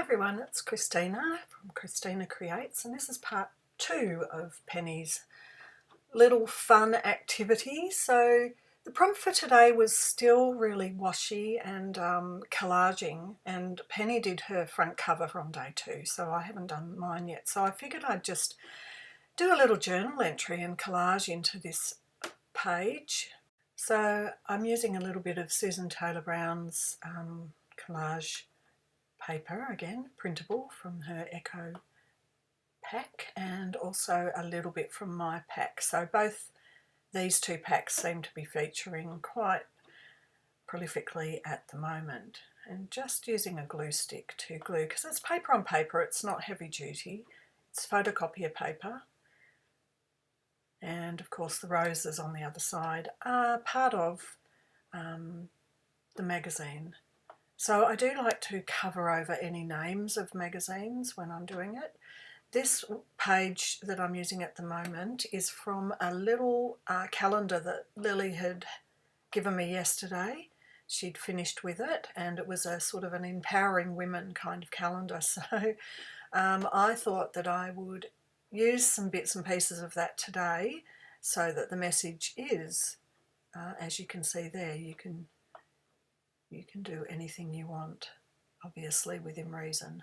everyone, it's Christina from Christina Creates, and this is part 2 of Penny's little fun activity. So the prompt for today was still really washi and collaging, and Penny did her front cover from day 2, so I haven't done mine yet. So I figured I'd just do a little journal entry and collage into this page. So I'm using a little bit of Susan Taylor Brown's collage paper, again printable, from her Echo pack, and also a little bit from my pack. So both these two packs seem to be featuring quite prolifically at the moment. And just using a glue stick to glue, because it's paper on paper, it's not heavy duty, it's photocopier paper. And of course the roses on the other side are part of the magazine. So I do like to cover over any names of magazines when I'm doing it. This page that I'm using at the moment is from a little calendar that Lily had given me yesterday. She'd finished with it, and it was a sort of an empowering women kind of calendar. So I thought that I would use some bits and pieces of that today, so that the message is, as you can see there, you can do anything you want, obviously within reason.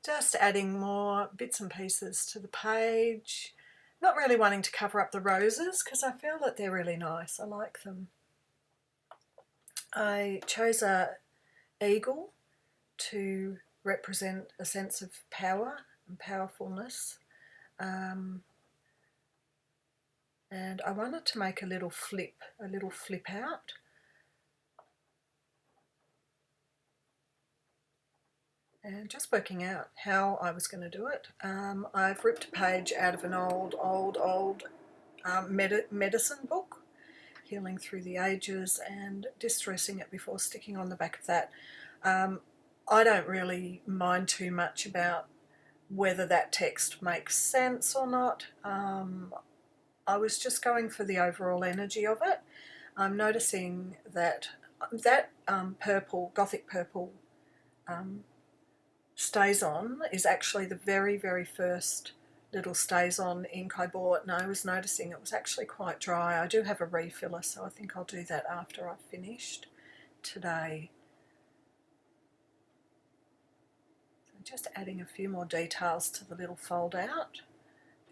Just adding more bits and pieces to the page. Not really wanting to cover up the roses because I feel that they're really nice. I like them. I chose a eagle to represent a sense of power and powerfulness. And I wanted to make a little flip out. And just working out how I was going to do it. I've ripped a page out of an old medicine book, Healing Through the Ages, and distressing it before sticking on the back of that. I don't really mind too much about whether that text makes sense or not. I was just going for the overall energy of it. I'm noticing that purple, gothic purple, stays on is actually the very first little stays on ink I bought, and I was noticing it was actually quite dry. I do have a refiller, so I think I'll do that after I've finished today. So just adding a few more details to the little fold out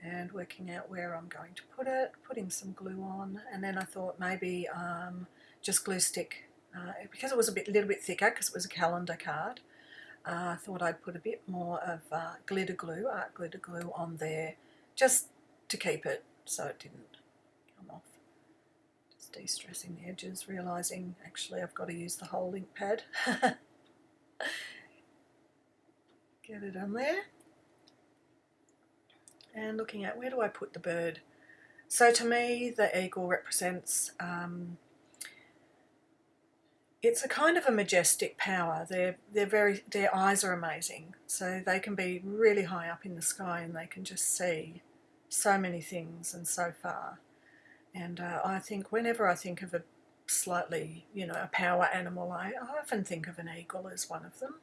and working out where I'm going to put it, putting some glue on, and then I thought maybe just glue stick, because it was a little bit thicker because it was a calendar card. I thought I'd put a bit more of art glitter glue on there, just to keep it so it didn't come off. Just de-stressing the edges, realising actually I've got to use the whole ink pad. Get it on there. And looking at where do I put the bird. So to me the eagle represents it's a kind of a majestic power. Their eyes are amazing. So they can be really high up in the sky and they can just see so many things and so far. And I think whenever I think of a slightly, a power animal, I often think of an eagle as one of them.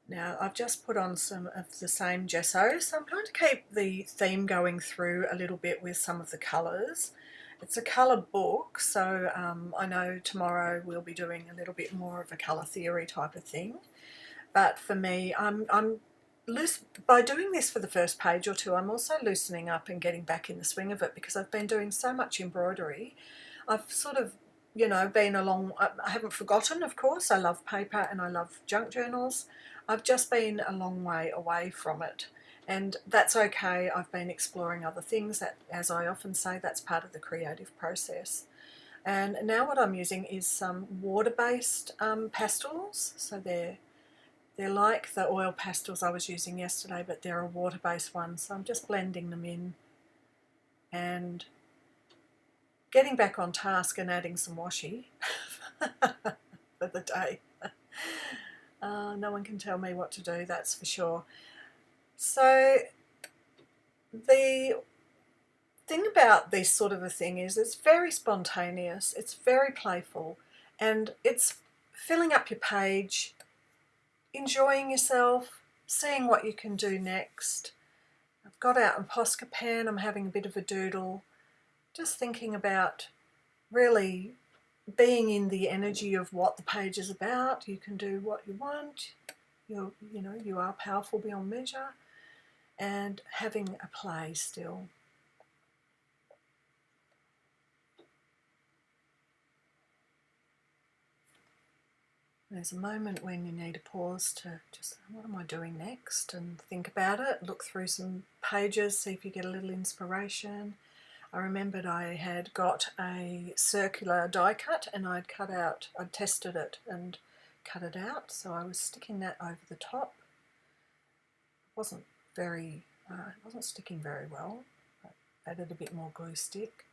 Now I've just put on some of the same gesso, so I'm going to keep the theme going through a little bit with some of the colours. It's a colour book, so I know tomorrow we'll be doing a little bit more of a colour theory type of thing. But for me, by doing this for the first page or two, I'm also loosening up and getting back in the swing of it, because I've been doing so much embroidery. I've sort of, been along. I haven't forgotten, of course. I love paper and I love junk journals. I've just been a long way away from it. And that's okay. I've been exploring other things. That, as I often say, that's part of the creative process. And now what I'm using is some water-based pastels. So they're like the oil pastels I was using yesterday, but they're a water-based one. So I'm just blending them in and getting back on task and adding some washi for the day. No one can tell me what to do, that's for sure. So the thing about this sort of a thing is it's very spontaneous, it's very playful, and it's filling up your page enjoying yourself, seeing what you can do next. I've got out a Posca pen, I'm having a bit of a doodle, just thinking about really being in the energy of what the page is about. You can do what you want. You are powerful beyond measure, and having a play still. There's a moment when you need a pause to just, what am I doing next? And think about it, look through some pages, see if you get a little inspiration. I remembered I had got a circular die cut and I'd tested it and cut it out, so I was sticking that over the top. It wasn't sticking very well. I added a bit more glue stick.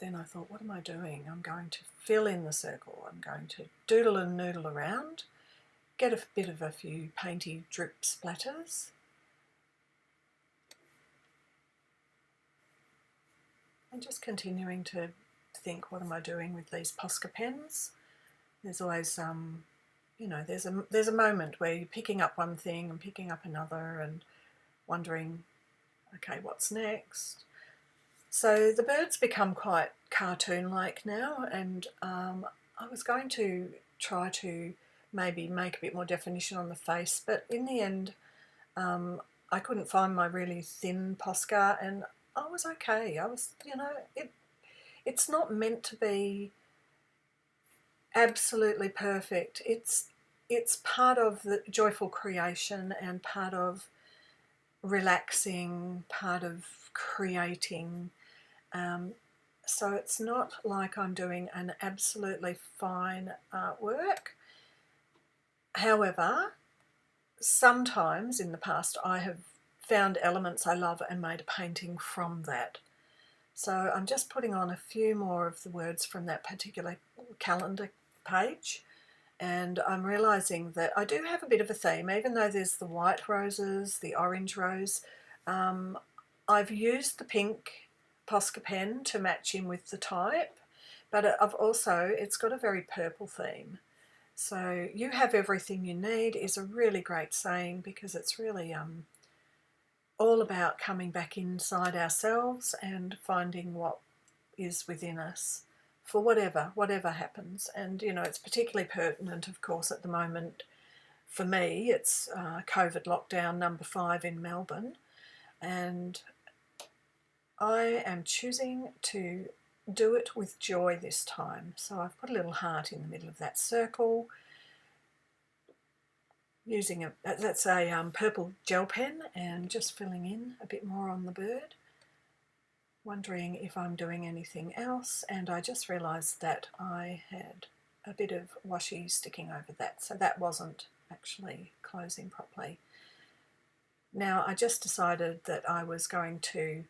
Then I thought, what am I doing? I'm going to fill in the circle. I'm going to doodle and noodle around, get a bit of a few painty drip splatters. And just continuing to think, what am I doing with these Posca pens? There's always, there's a moment where you're picking up one thing and picking up another and wondering, okay, what's next? So the birds become quite cartoon-like now, and I was going to try to maybe make a bit more definition on the face, but in the end I couldn't find my really thin Posca, and I was okay. I was, it's not meant to be absolutely perfect. It's part of the joyful creation and part of relaxing, part of creating. So it's not like I'm doing an absolutely fine artwork. However, sometimes in the past I have found elements I love and made a painting from that. So I'm just putting on a few more of the words from that particular calendar page, and I'm realising that I do have a bit of a theme, even though there's the white roses, the orange rose. I've used the pink Posca pen to match in with the type, but it's got a very purple theme. So you have everything you need is a really great saying, because it's really all about coming back inside ourselves and finding what is within us for whatever happens. And it's particularly pertinent, of course, at the moment. For me, it's COVID lockdown number 5 in Melbourne, and I am choosing to do it with joy this time. So I've put a little heart in the middle of that circle, using that's a purple gel pen, and just filling in a bit more on the bird, wondering if I'm doing anything else, and I just realised that I had a bit of washi sticking over that, so that wasn't actually closing properly. Now I just decided that I was going to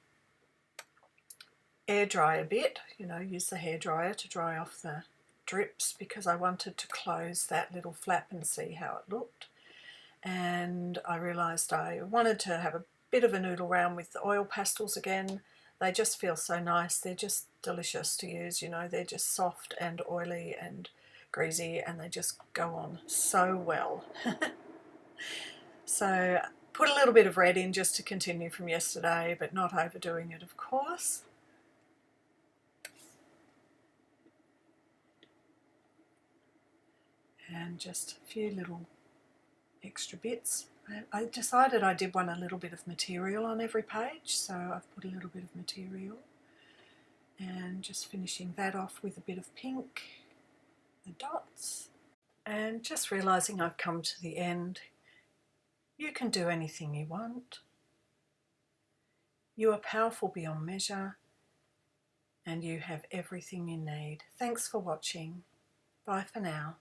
air dry a bit, use the hairdryer to dry off the drips, because I wanted to close that little flap and see how it looked. And I realised I wanted to have a bit of a noodle around with the oil pastels again. They just feel so nice. They're just delicious to use, they're just soft and oily and greasy, and they just go on so well. So put a little bit of red in just to continue from yesterday, but not overdoing it, of course. And just a few little extra bits. I decided I did want a little bit of material on every page, so I've put a little bit of material, and just finishing that off with a bit of pink, the dots, and just realising I've come to the end. You can do anything you want. You are powerful beyond measure, and you have everything you need. Thanks for watching. Bye for now.